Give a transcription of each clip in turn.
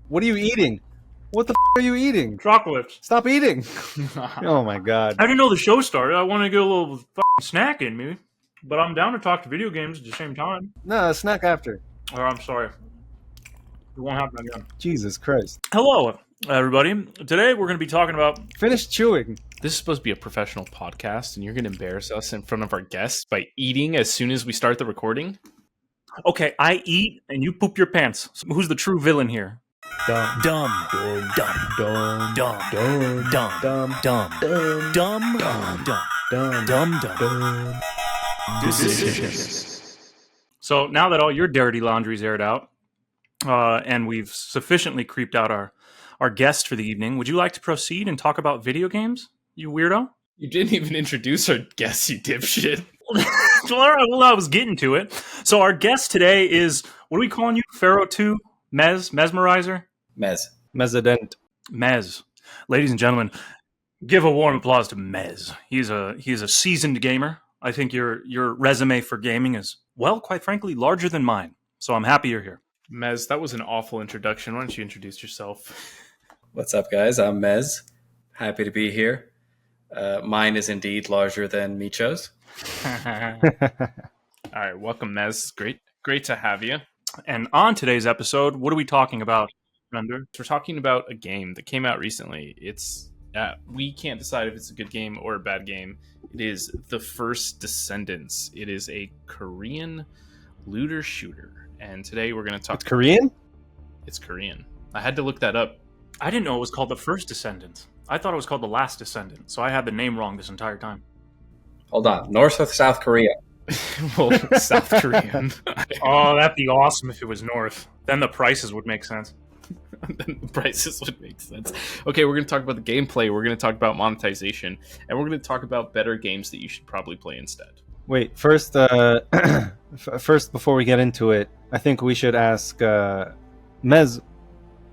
What are you eating? What the are you eating? Chocolates. Stop eating. Oh my god. I didn't know the show started. I want to get a little snack in me. But I'm down to talk to video games at the same time. No, snack after. Oh, I'm sorry. It won't happen again. Jesus Christ. Hello, everybody. Today we're going to be talking about... Finish chewing. This is supposed to be a professional podcast, and you're going to embarrass us in front of our guests by eating as soon as we start the recording? Okay, I eat and you poop your pants. So who's the true villain here? Dumb. Dumb. Dumb. Dumb. Dumb. Dumb. Dumb. Dumb. Dumb. Dumb. Dumb. Dumb. Dumb. Dumb. Dumb. Decisions. So now that all your dirty laundry's aired out, and we've sufficiently creeped out our guest for the evening, would you like to proceed and talk about video games, you weirdo? You didn't even introduce our guest, you dipshit. Well, I was getting to it. So our guest today is, what are we calling you? Pharaoh 2? Mesmerizer? Mezzadent. Mez. Ladies and gentlemen, give a warm applause to Mez. He's a seasoned gamer. I think your resume for gaming is, well, quite frankly, larger than mine. So I'm happy you're here. Mez, that was an awful introduction. Why don't you introduce yourself? What's up, guys? I'm Mez. Happy to be here. Mine is indeed larger than Meacho's. All right, welcome, Mez. Great to have you. And on today's episode, what are we talking about, Render? We're talking about a game that came out recently. It's we can't decide if it's a good game or a bad game. It is the First Descendants. It is a Korean looter shooter. And today we're going to talk... It's Korean? It's Korean. I had to look that up. I didn't know it was called the First Descendant. I thought it was called the Last Descendant, so I had the name wrong this entire time. Hold on. North or South Korea? Well, South Korean. Oh, that'd be awesome if it was North. Then the prices would make sense. Then the prices would make sense. Okay, we're going to talk about the gameplay. We're going to talk about monetization. And we're going to talk about better games that you should probably play instead. Wait, first, first before we get into it, I think we should ask Mez,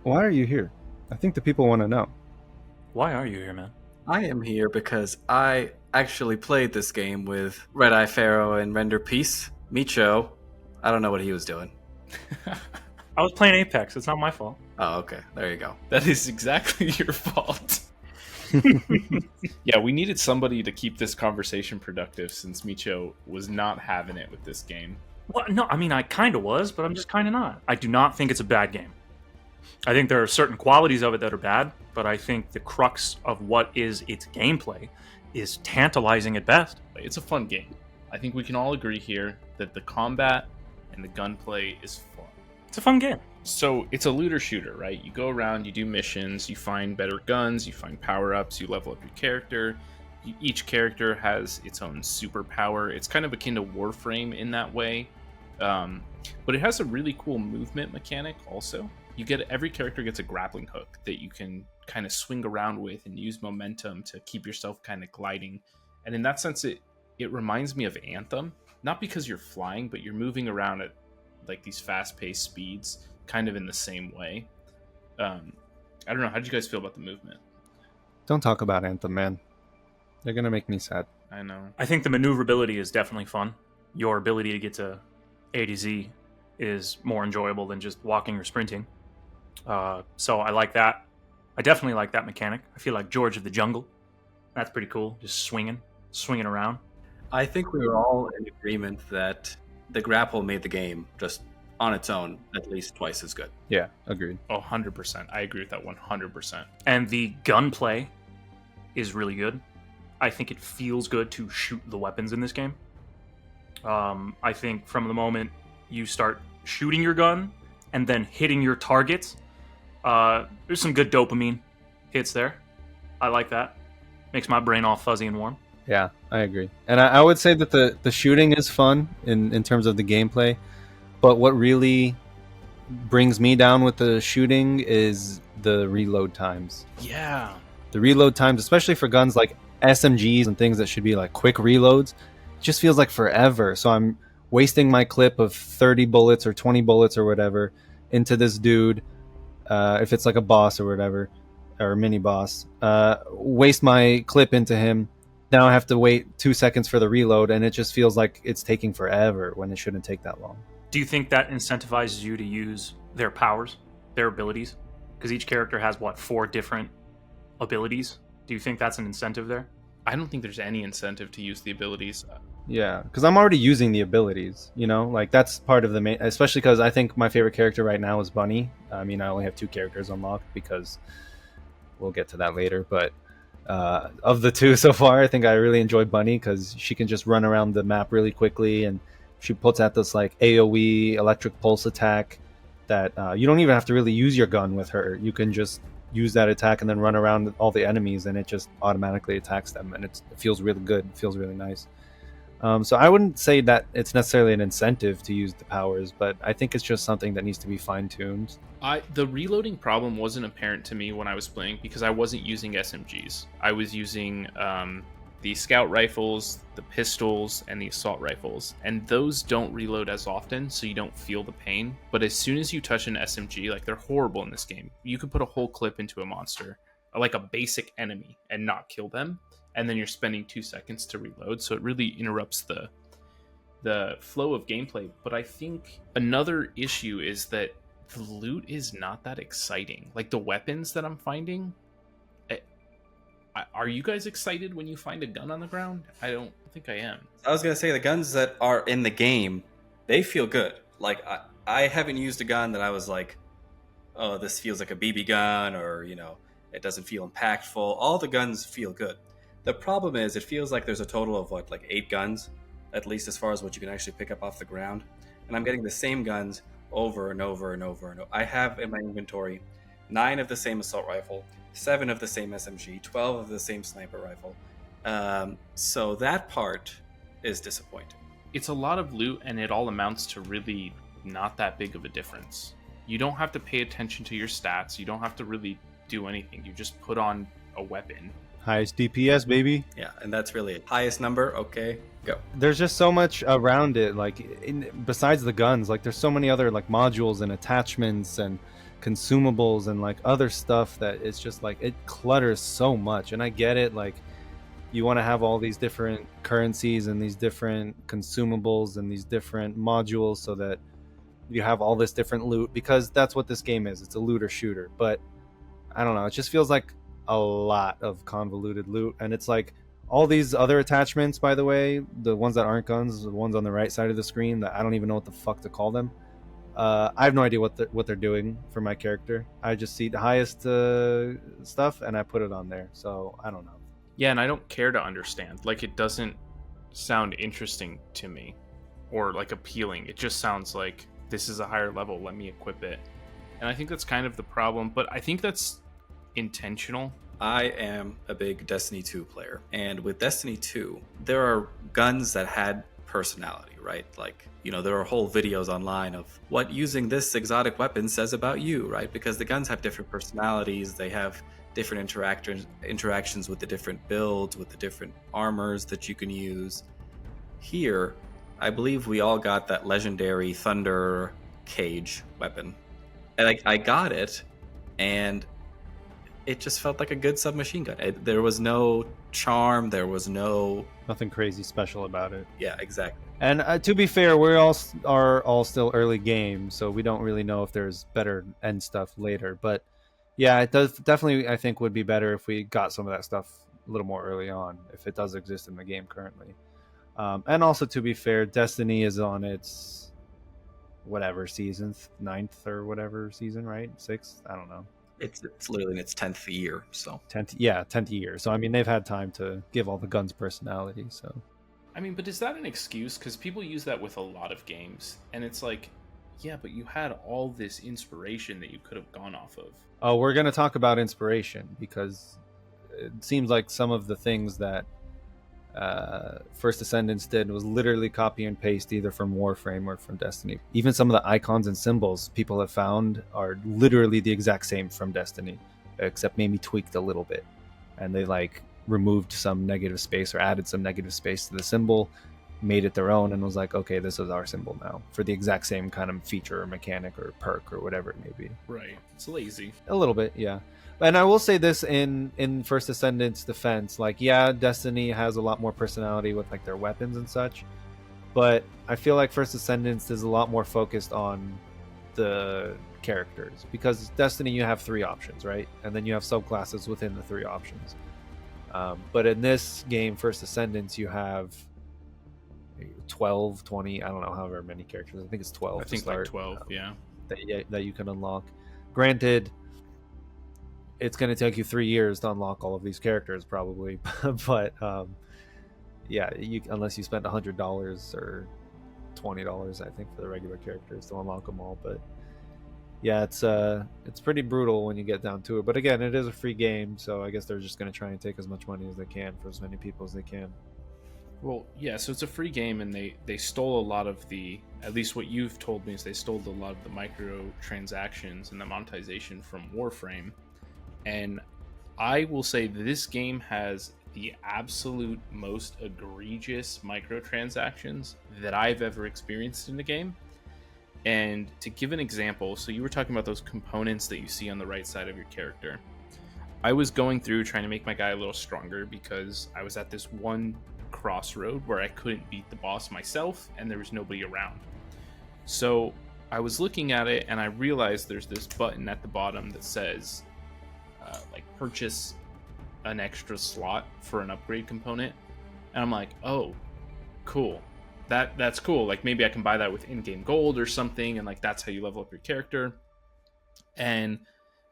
why are you here? I think the people want to know. Why are you here, man? I am here because I actually played this game with Red Eye Pharaoh and RenderPeace. Meacho, I don't know what he was doing. I was playing Apex. It's not my fault. Oh, okay. There you go. That is exactly your fault. Yeah, we needed somebody to keep this conversation productive since Meacho was not having it with this game. Well, no, I mean, I kind of was, but I'm just kind of not. I do not think it's a bad game. I think there are certain qualities of it that are bad, but I think the crux of what is its gameplay is tantalizing at best. It's a fun game. I think we can all agree here that the combat and the gunplay is fun. It's a fun game. So it's a looter shooter, right? You go around, you do missions, you find better guns, you find power-ups, you level up your character. Each character has its own superpower. It's kind of akin to Warframe in that way. But it has a really cool movement mechanic also. Every character gets a grappling hook that you can kind of swing around with and use momentum to keep yourself kind of gliding. And in that sense, it reminds me of Anthem. Not because you're flying, but you're moving around at like these fast-paced speeds, kind of in the same way. I don't know. How did you guys feel about the movement? Don't talk about Anthem, man. They're going to make me sad. I know. I think the maneuverability is definitely fun. Your ability to get to A to Z is more enjoyable than just walking or sprinting. So I like that. I definitely like that mechanic. I feel like George of the Jungle. That's pretty cool. Just swinging around. I think we were all in agreement that the grapple made the game just on its own at least twice as good. Yeah, agreed. Oh, 100%. I agree with that 100%. And the gunplay is really good. I think it feels good to shoot the weapons in this game. I think from the moment you start shooting your gun and then hitting your targets, there's some good dopamine hits there. I like that. Makes my brain all fuzzy and warm. Yeah, I agree. And I would say that the shooting is fun in terms of the gameplay. But what really brings me down with the shooting is the reload times. Yeah. The reload times, especially for guns like SMGs and things that should be like quick reloads, it just feels like forever. So I'm wasting my clip of 30 bullets or 20 bullets or whatever into this dude, if it's like a boss or whatever, or a mini boss, waste my clip into him. Now I have to wait 2 seconds for the reload, and it just feels like it's taking forever when it shouldn't take that long. Do you think that incentivizes you to use their powers, their abilities? Because each character has, what, 4 different abilities? Do you think that's an incentive there? I don't think there's any incentive to use the abilities. Yeah, because I'm already using the abilities, you know, like that's part of the main, especially because I think my favorite character right now is Bunny. I mean, I only have 2 characters unlocked because we'll get to that later, but of the 2 so far, I think I really enjoy Bunny because she can just run around the map really quickly, and she puts out this like AoE electric pulse attack that you don't even have to really use your gun with her. You can just use that attack and then run around all the enemies, and it just automatically attacks them, and it feels really good. It feels really nice. So I wouldn't say that it's necessarily an incentive to use the powers, but I think it's just something that needs to be fine-tuned. The reloading problem wasn't apparent to me when I was playing because I wasn't using SMGs. I was using the scout rifles, the pistols, and the assault rifles, and those don't reload as often, so you don't feel the pain. But as soon as you touch an SMG, like, they're horrible in this game. You could put a whole clip into a monster, like a basic enemy, and not kill them, and then you're spending 2 seconds to reload, so it really interrupts the flow of gameplay. But I think another issue is that the loot is not that exciting. Like, the weapons that I'm finding, are you guys excited when you find a gun on the ground? I don't think I am. I was gonna say the guns that are in the game, they feel good. Like I haven't used a gun that I was like, oh, this feels like a BB gun, or it doesn't feel impactful. All the guns feel good. The problem is, it feels like there's a total of like 8 guns, at least as far as what you can actually pick up off the ground. And I'm getting the same guns over and over and over and over. I have in my inventory 9 of the same assault rifle, 7 of the same SMG, 12 of the same sniper rifle. So that part is disappointing. It's a lot of loot, and it all amounts to really not that big of a difference. You don't have to pay attention to your stats. You don't have to really do anything. You just put on a weapon. Highest DPS, baby. Yeah, and that's really it. Highest number, okay, go. There's just so much around it, like besides the guns, like there's so many other like modules and attachments and consumables and like other stuff that it's just like it clutters so much. And I get it, like you want to have all these different currencies and these different consumables and these different modules so that you have all this different loot, because that's what this game is. It's a looter shooter. But I don't know, it just feels like a lot of convoluted loot. And it's like all these other attachments, by the way, the ones that aren't guns, the ones on the right side of the screen that I don't even know what the fuck to call them. I have no idea what they're doing for my character. I just see the highest stuff and I put it on there. So I don't know. Yeah, and I don't care to understand. Like, it doesn't sound interesting to me or like appealing. It just sounds like this is a higher level, let me equip it. And I think that's kind of the problem, but I think that's intentional. I am a big Destiny 2 player, and with Destiny 2, there are guns that had personality, right? Like, there are whole videos online of what using this exotic weapon says about you, right? Because the guns have different personalities, they have different interactions with the different builds, with the different armors that you can use. Here, I believe we all got that legendary Thunder Cage weapon. And I got it, and it just felt like a good submachine gun. There was no charm, there was nothing crazy special about it. Yeah, exactly. And to be fair, we are all still early games, so we don't really know if there's better end stuff later. But yeah, it does definitely, I think, would be better if we got some of that stuff a little more early on, if it does exist in the game currently. And also, to be fair, Destiny is on its whatever season, 9th or whatever season, right? 6th? I don't know. It's literally in its 10th year, so 10th year. So I mean, they've had time to give all the guns personality. So I mean, but is that an excuse? Because people use that with a lot of games, and it's like, yeah, but you had all this inspiration that you could have gone off of. Oh, we're gonna talk about inspiration, because it seems like some of the things that First Descendants did was literally copy and paste either from Warframe or from Destiny. Even some of the icons and symbols people have found are literally the exact same from Destiny, except maybe tweaked a little bit, and they like removed some negative space or added some negative space to the symbol, made it their own, and was like, okay, this is our symbol now for the exact same kind of feature or mechanic or perk or whatever it may be. Right. It's lazy. A little bit, yeah. And I will say this in First Descendant's defense, like, yeah, Destiny has a lot more personality with like their weapons and such, but I feel like First Descendants is a lot more focused on the characters, because Destiny you have 3 options, right? And then you have subclasses within the 3 options. But in this game, First Descendants, you have 12, 20, I don't know, however many characters. I think it's 12. I think like 12, yeah. That you can unlock. Granted, it's going to take you 3 years to unlock all of these characters, probably. But yeah, unless you spend $100 or $20, I think, for the regular characters to unlock them all. But yeah, it's pretty brutal when you get down to it. But again, it is a free game, so I guess they're just going to try and take as much money as they can for as many people as they can. Well, yeah, so it's a free game, and they stole a lot of the, at least what you've told me is they stole a lot of the microtransactions and the monetization from Warframe. And I will say this game has the absolute most egregious microtransactions that I've ever experienced in a game. And to give an example, so you were talking about those components that you see on the right side of your character. I was going through trying to make my guy a little stronger because I was at this one crossroad where I couldn't beat the boss myself and there was nobody around. So I was looking at it and I realized there's this button at the bottom that says like purchase an extra slot for an upgrade component, and I'm like, oh, cool, that's cool, like maybe I can buy that with in-game gold or something, and like that's how you level up your character. But in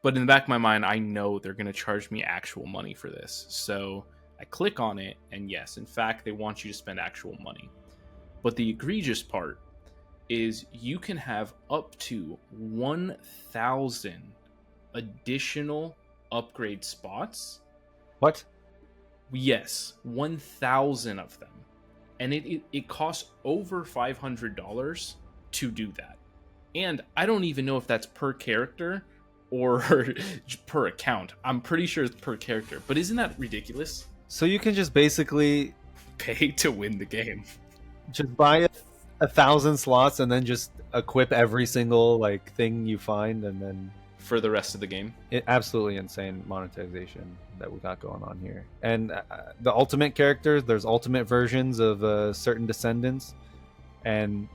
the back of my mind, I know they're going to charge me actual money for this, so I click on it, and yes, in fact, they want you to spend actual money. But the egregious part is you can have up to 1,000 additional upgrade spots. What? Yes, 1,000 of them. And it costs over $500 to do that. And I don't even know if that's per character or per account. I'm pretty sure it's per character. But isn't that ridiculous? So you can just basically pay to win the game. Just buy 1,000 slots and then just equip every single like thing you find, and then for the rest of the game. Absolutely insane monetization that we got going on here. And the ultimate characters, there's ultimate versions of certain Descendants, and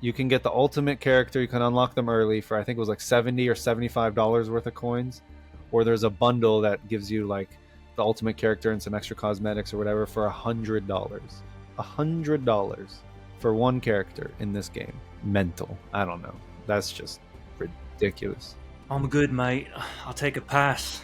you can get the ultimate character, you can unlock them early for I think it was like $70 or $75 worth of coins, or there's a bundle that gives you like the ultimate character and some extra cosmetics or whatever for $100. $100 for one character in this game. Mental. I don't know. That's just ridiculous. I'm good, mate. I'll take a pass.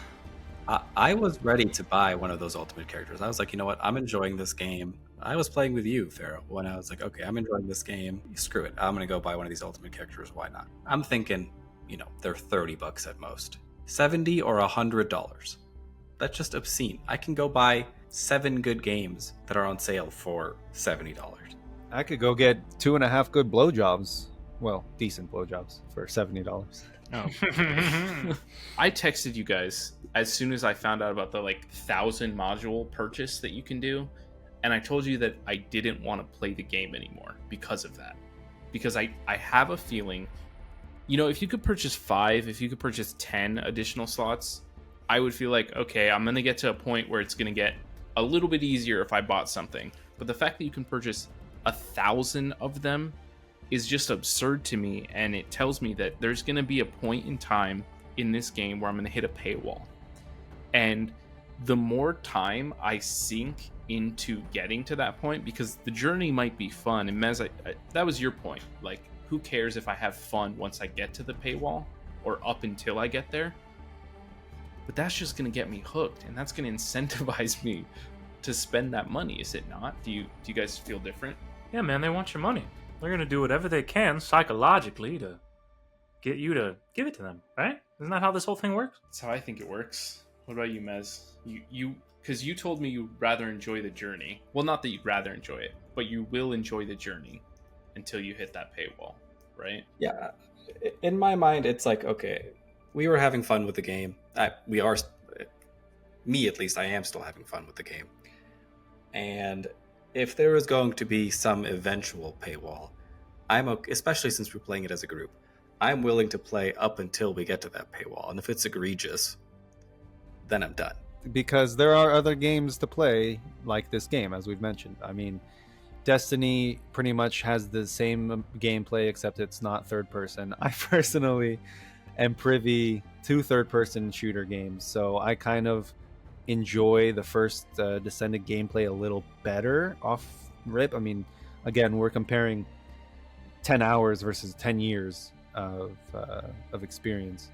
I was ready to buy one of those ultimate characters. I was like, you know what? I'm enjoying this game. I was playing with you, Pharaoh, when I was like, okay, I'm enjoying this game. Screw it. I'm going to go buy one of these ultimate characters. Why not? I'm thinking, they're $30 at most. $70 or $100. That's just obscene. I can go buy 7 good games that are on sale for $70. I could go get 2.5 good blowjobs. Well, decent blowjobs for $70. Oh. I texted you guys as soon as I found out about the 1,000 module purchase that you can do, and I told you that I didn't want to play the game anymore because of that. Because I have a feeling, if you could purchase 5, if you could purchase 10 additional slots, I would feel like, okay, I'm going to get to a point where it's going to get a little bit easier if I bought something. But the fact that you can purchase 1,000 of them is just absurd to me, and it tells me that there's going to be a point in time in this game where I'm going to hit a paywall. And the more time I sink into getting to that point, because the journey might be fun, and Mez, that was your point. Who cares if I have fun once I get to the paywall or up until I get there? But that's just going to get me hooked, and that's going to incentivize me to spend that money, is it not? Do you guys feel different? Yeah, man, they want your money. They're going to do whatever they can psychologically to get you to give it to them, right? Isn't that how this whole thing works? That's how I think it works. What about you, Mez? Because you told me you'd rather enjoy the journey. Well, not that you'd rather enjoy it, but you will enjoy the journey until you hit that paywall, right? Yeah. In my mind, it's like, okay, we were having fun with the game. We are, me at least, I am still having fun with the game. And if there is going to be some eventual paywall, I'm okay, especially since we're playing it as a group, I'm willing to play up until we get to that paywall. And if it's egregious, then I'm done. Because there are other games to play like this game, as we've mentioned. I mean, Destiny pretty much has the same gameplay, except it's not third person. I personally am privy to third-person shooter games, so I kind of enjoy the First Descendant gameplay a little better off rip. I mean, again, we're comparing 10 hours versus 10 years of experience.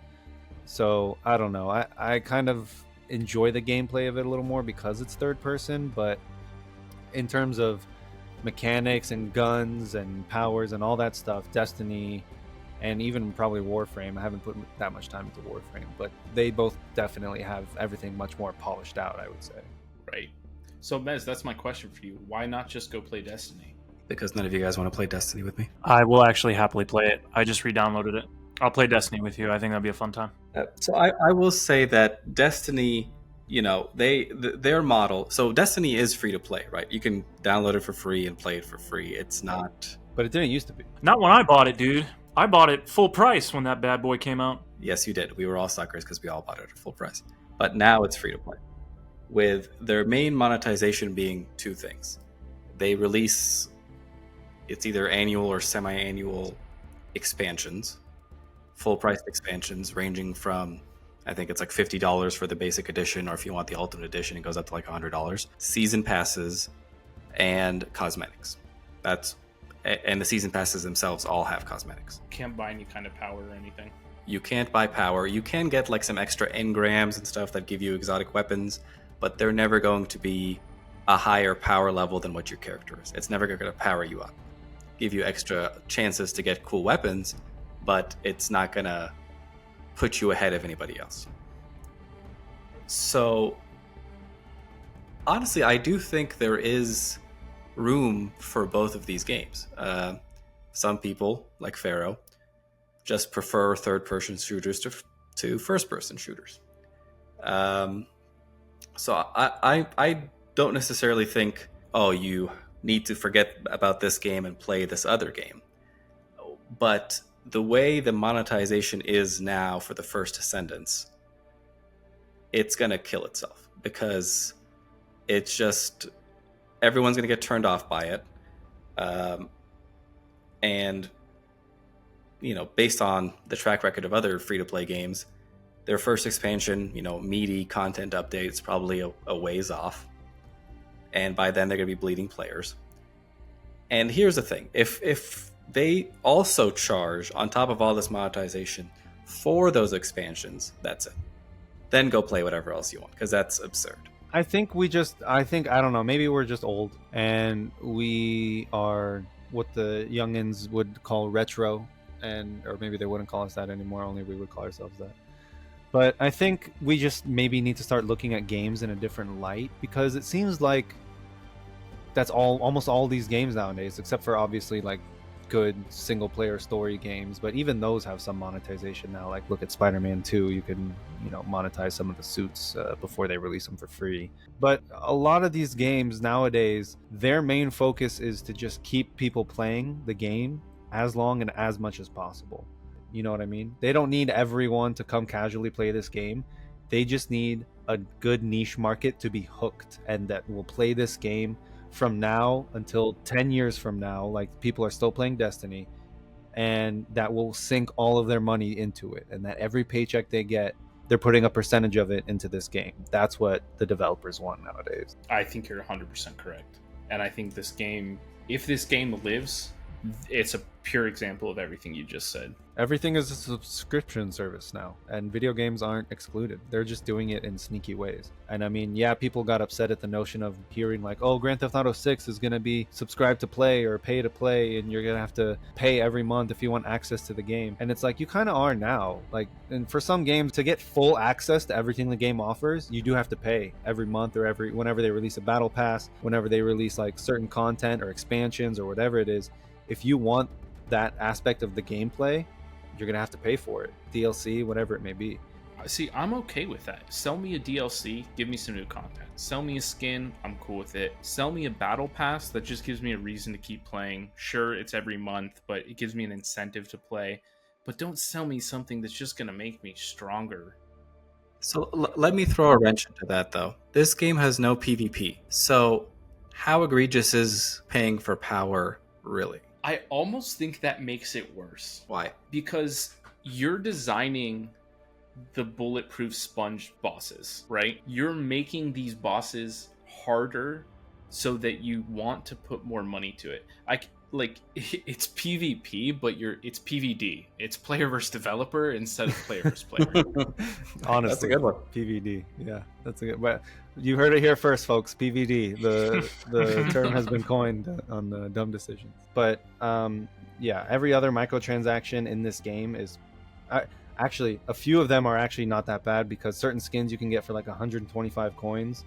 So I don't know. I kind of enjoy the gameplay of it a little more because it's third person, but in terms of mechanics and guns and powers and all that stuff, Destiny and even probably Warframe, I haven't put that much time into Warframe, but they both definitely have everything much more polished out, I would say. Right. So, Mez, that's my question for you. Why not just go play Destiny? Because none of you guys want to play Destiny with me. I will actually happily play it. I just re-downloaded it. I'll play Destiny with you. I think that'd be a fun time. So I will say that Destiny, you know, their model. So Destiny is free to play, right? You can download it for free and play it for free. It's not. But it didn't used to be. Not when I bought it, dude. I bought it full price when that bad boy came out. Yes, you did. We were all suckers because we all bought it at full price. But now it's free to play, with their main monetization being two things. They release, it's either annual or semi-annual expansions, full-priced expansions ranging from, I think it's like $50 for the basic edition, or if you want the ultimate edition, it goes up to like $100. Season passes and cosmetics. And the season passes themselves all have cosmetics. Can't buy any kind of power or anything. You can't buy power. You can get like some extra engrams and stuff that give you exotic weapons, but they're never going to be a higher power level than what your character is. It's never going to power you up. Give you extra chances to get cool weapons, but it's not going to put you ahead of anybody else. So, honestly, I do think there is room for both of these games. Some people, like Pharaoh, just prefer third-person shooters to first-person shooters. So I don't necessarily think, oh, you need to forget about this game and play this other game. But the way the monetization is now for the First Descendants, it's going to kill itself, because it's just, everyone's going to get turned off by it. And, you know, based on the track record of other free-to-play games, their first expansion, you know, meaty content updates, probably a ways off. And by then, they're going to be bleeding players. And here's the thing. If they also charge, on top of all this monetization, for those expansions, that's it. Then go play whatever else you want, because that's absurd. I think I don't know, maybe we're just old and we are what the youngins would call retro, or maybe they wouldn't call us that anymore, only we would call ourselves that. But I think we just maybe need to start looking at games in a different light, because it seems like that's almost all these games nowadays, except for obviously like good single player story games, but even those have some monetization now. Like look at Spider-Man 2, you can, you know, monetize some of the suits before they release them for free. But a lot of these games nowadays, their main focus is to just keep people playing the game as long and as much as possible. You know what I mean? They don't need everyone to come casually play this game. They just need a good niche market to be hooked and that will play this game from now until 10 years from now. Like people are still playing Destiny, and that will sink all of their money into it, and that every paycheck they get, they're putting a percentage of it into this game. That's what the developers want nowadays. I think you're 100% correct. And I think this game, if this game lives, it's a pure example of everything you just said. Everything is a subscription service now, and video games aren't excluded. They're just doing it in sneaky ways. And I mean, yeah, people got upset at the notion of hearing like, oh, Grand Theft Auto 6 is going to be subscribe to play or pay to play, and you're going to have to pay every month if you want access to the game. And it's like, you kind of are now. Like, and for some games, to get full access to everything the game offers, you do have to pay every month or whenever they release a battle pass, whenever they release like certain content or expansions or whatever it is. If you want that aspect of the gameplay, you're going to have to pay for it. DLC, whatever it may be. See, I'm okay with that. Sell me a DLC, give me some new content. Sell me a skin, I'm cool with it. Sell me a battle pass that just gives me a reason to keep playing. Sure, it's every month, but it gives me an incentive to play. But don't sell me something that's just going to make me stronger. So let me throw a wrench into that, though. This game has no PvP. So how egregious is paying for power, really? I almost think that makes it worse. Why? Because you're designing the bulletproof sponge bosses, right? You're making these bosses harder so that you want to put more money to it. It's PvP, but it's PVD. It's player versus developer instead of player versus player. Honestly, That's a good one. PVD. Yeah, that's a good. But you heard it here first, folks. PVD. The term has been coined on the Dumb Decisions. But yeah, every other microtransaction in this game is. Actually, a few of them are actually not that bad because certain skins you can get for like 125 coins,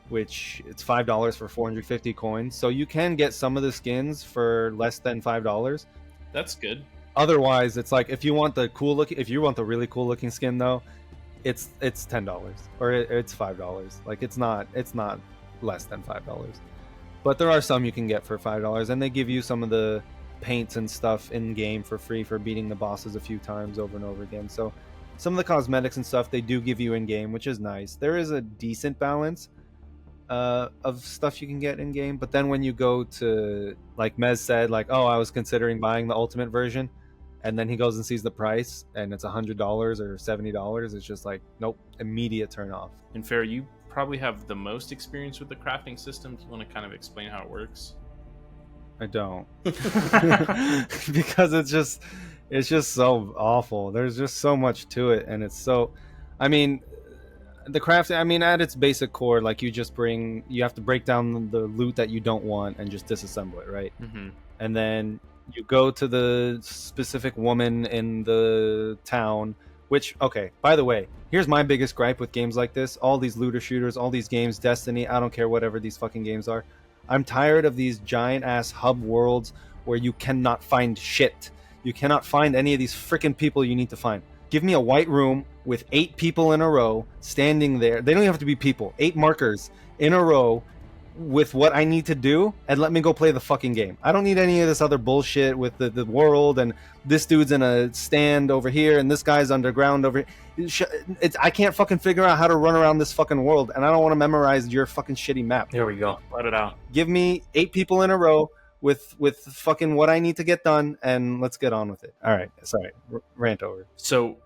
which it's $5 for 450 coins. So you can get some of the skins for less than $5. That's good. Otherwise, it's like if you want the really cool looking skin though, it's $10 or it's $5. Like it's not less than $5. But there are some you can get for $5, and they give you some of the paints and stuff in game for free for beating the bosses a few times over and over again. So some of the cosmetics and stuff they do give you in game, which is nice. There is a decent balance of stuff you can get in game, but then when you go to, like Mez said, like, oh, I was considering buying the ultimate version, and then he goes and sees the price and it's $100 or $70, it's just like, nope, immediate turn off. And Farrah, you probably have the most experience with the crafting system. Do you want to kind of explain how it works? I don't. Because it's just so awful. There's just so much to it, and it's so, I mean, the crafting, I mean, at its basic core, like you have to break down the loot that you don't want and just disassemble it, right? Mm-hmm. And then you go to the specific woman in the town, which, okay, by the way, here's my biggest gripe with games like this. All these looter shooters, all these games, Destiny, I don't care, whatever these fucking games are. I'm tired of these giant ass hub worlds where you cannot find shit. You cannot find any of these freaking people you need to find. Give me a white room with 8 people in a row standing there. They don't even have to be people. 8 markers in a row with what I need to do, and let me go play the fucking game. I don't need any of this other bullshit with the world and this dude's in a stand over here and this guy's underground over here. I can't fucking figure out how to run around this fucking world, and I don't want to memorize your fucking shitty map. There we go. Let it out. Give me 8 people in a row with fucking what I need to get done, and let's get on with it. All right, sorry, rant over. So,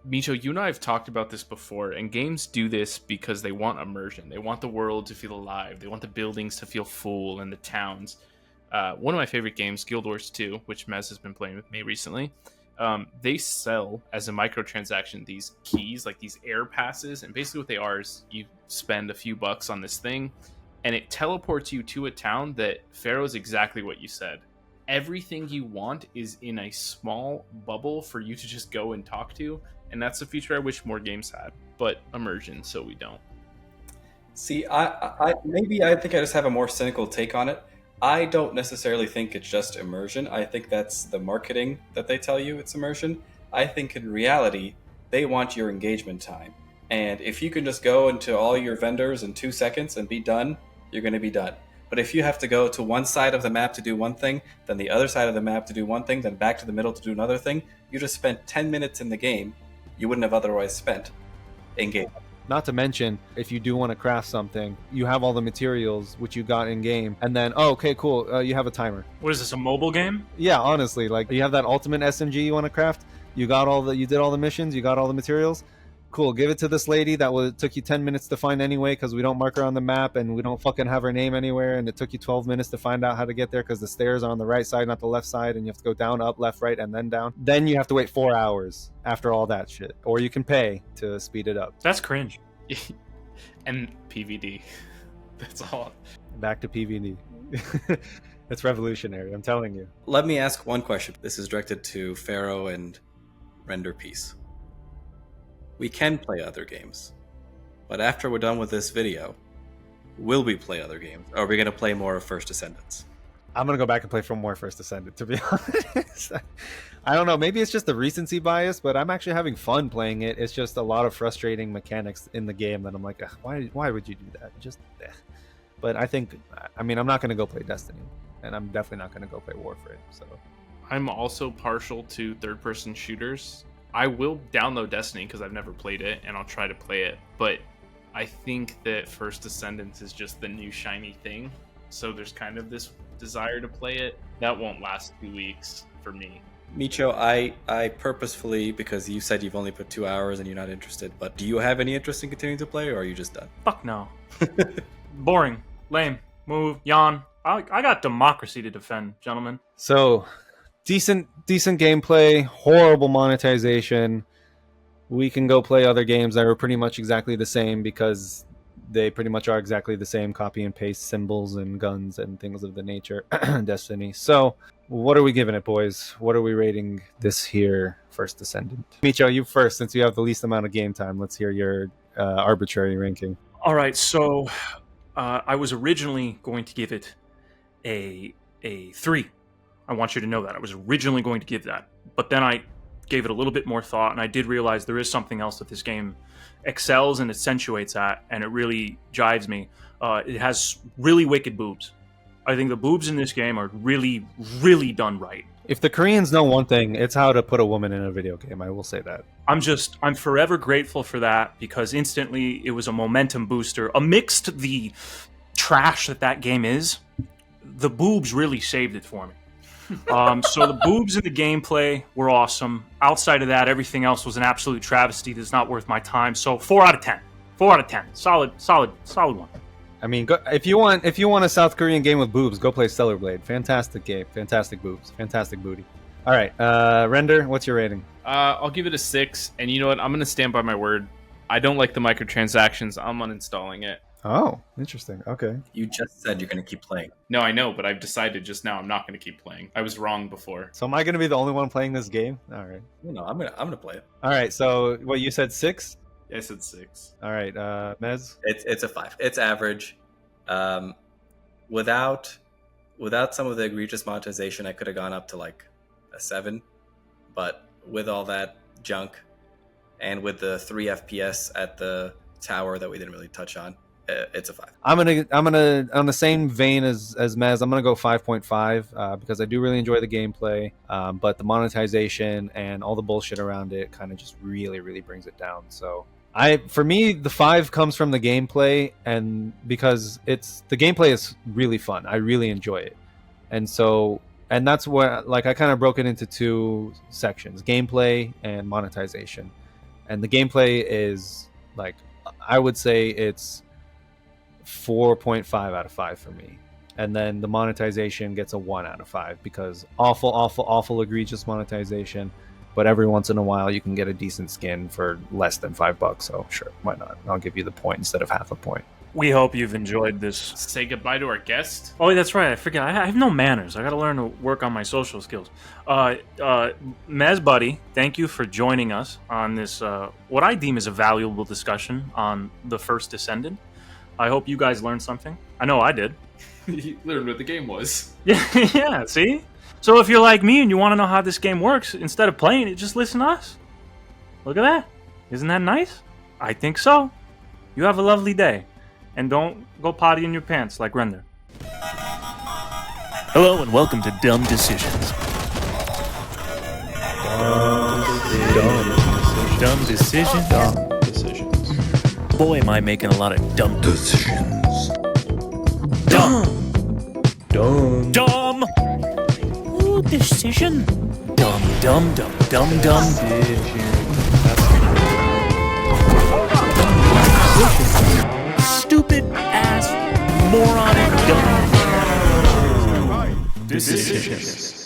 Meacho, you and I have talked about this before, and games do this because they want immersion. They want the world to feel alive. They want the buildings to feel full and the towns. One of my favorite games, Guild Wars 2, which Mez has been playing with me recently, they sell as a microtransaction these keys, like these air passes, and basically what they are is you spend a few bucks on this thing, and it teleports you to a town that, Pharaoh, is exactly what you said. Everything you want is in a small bubble for you to just go and talk to, and that's a feature I wish more games had, but immersion, so we don't. See, I think I just have a more cynical take on it. I don't necessarily think it's just immersion. I think that's the marketing that they tell you it's immersion. I think in reality, they want your engagement time. And if you can just go into all your vendors in 2 seconds and be done, you're going to be done. But if you have to go to one side of the map to do one thing, then the other side of the map to do one thing, then back to the middle to do another thing, you just spent 10 minutes in the game you wouldn't have otherwise spent in game. Not to mention, if you do want to craft something, you have all the materials which you got in game, and then, oh, okay, cool, you have a timer. What is this, a mobile game? Yeah, honestly, like you have that ultimate SMG you want to craft. You did all the missions, you got all the materials. Cool, give it to this lady that took you 10 minutes to find anyway because we don't mark her on the map and we don't fucking have her name anywhere, and it took you 12 minutes to find out how to get there because the stairs are on the right side, not the left side, and you have to go down, up, left, right, and then down. Then you have to wait 4 hours after all that shit. Or you can pay to speed it up. That's cringe. And PVD. That's all. Back to PVD. It's revolutionary, I'm telling you. Let me ask one question. This is directed to Pharaoh and RenderPeace. We can play other games, but after we're done with this video, will we play other games? Or are we going to play more of First Descendants? I'm going to go back and play for more First Descendant, to be honest. I don't know, maybe it's just the recency bias, but I'm actually having fun playing it. It's just a lot of frustrating mechanics in the game that I'm like, why would you do that? Just, But I'm not going to go play Destiny, and I'm definitely not going to go play Warframe, so. I'm also partial to third-person shooters. I will download Destiny because I've never played it, and I'll try to play it, but I think that First Descendants is just the new shiny thing, so there's kind of this desire to play it. That won't last 2 weeks for me. Meacho, I purposefully, because you said you've only put 2 hours and you're not interested, but do you have any interest in continuing to play, or are you just done? Fuck no. Boring. Lame. Move. Yawn. I got democracy to defend, gentlemen. So, decent gameplay, horrible monetization. We can go play other games that are pretty much exactly the same because they pretty much are exactly the same, copy and paste symbols and guns and things of the nature. Destiny. So, what are we giving it, boys? What are we rating this here First Descendant? Meacho, you first, since you have the least amount of game time. Let's hear your arbitrary ranking. All right, so I was originally going to give it a 3. I want you to know that. I was originally going to give that. But then I gave it a little bit more thought, and I did realize there is something else that this game excels and accentuates at, and it really jives me. It has really wicked boobs. I think the boobs in this game are really, really done right. If the Koreans know one thing, it's how to put a woman in a video game. I will say that. I'm forever grateful for that, because instantly it was a momentum booster. Amidst the trash that game is, the boobs really saved it for me. So the boobs and the gameplay were awesome. Outside of that, everything else was an absolute travesty that's not worth my time. So 4 out of 10. 4 out of 10. Solid one. I mean, if you want a South Korean game with boobs, go play Stellar Blade. Fantastic game, fantastic boobs, fantastic booty. All right, Render, what's your rating? I'll give it a 6, and you know what? I'm gonna stand by my word. I don't like the microtransactions. I'm uninstalling it. Oh, interesting. Okay. You just said you're going to keep playing. No, I know, but I've decided just now I'm not going to keep playing. I was wrong before. So am I going to be the only one playing this game? All right. No, I'm gonna play it. All right. So what you said 6? I said 6. All right, Mez. It's a 5. It's average. Without some of the egregious monetization, I could have gone up to like a 7. But with all that junk, and with the 3 FPS at the tower that we didn't really touch on, it's a 5. I'm gonna on the same vein as Mez. I'm gonna go 5.5 because I do really enjoy the gameplay, but the monetization and all the bullshit around it kind of just really brings it down. So for me, the 5 comes from the gameplay, and because the gameplay is really fun. I really enjoy it, and that's where like I kind of broke it into 2 sections: gameplay and monetization. And the gameplay is like, I would say it's 4.5 out of 5 for me, and then the monetization gets a 1 out of 5 because awful egregious monetization, but every once in a while you can get a decent skin for less than $5, so sure, why not? I'll give you the point instead of half a point. We hope you've enjoyed this. Say goodbye to our guest. Oh, that's right. I forget. I have no manners. I got to learn to work on my social skills. Mez, buddy, thank you for joining us on this, what I deem is a valuable discussion on the First Descendant. I hope you guys learned something. I know I did. You learned what the game was. Yeah, see? So if you're like me and you want to know how this game works, instead of playing it, just listen to us. Look at that. Isn't that nice? I think so. You have a lovely day. And don't go potty in your pants like Render. Hello and welcome to Dumb Decisions. Dumb decisions. Boy, am I making a lot of dumb decisions. Dumb. Ooh, decision. Dumb. Stupid ass moronic dumb decisions.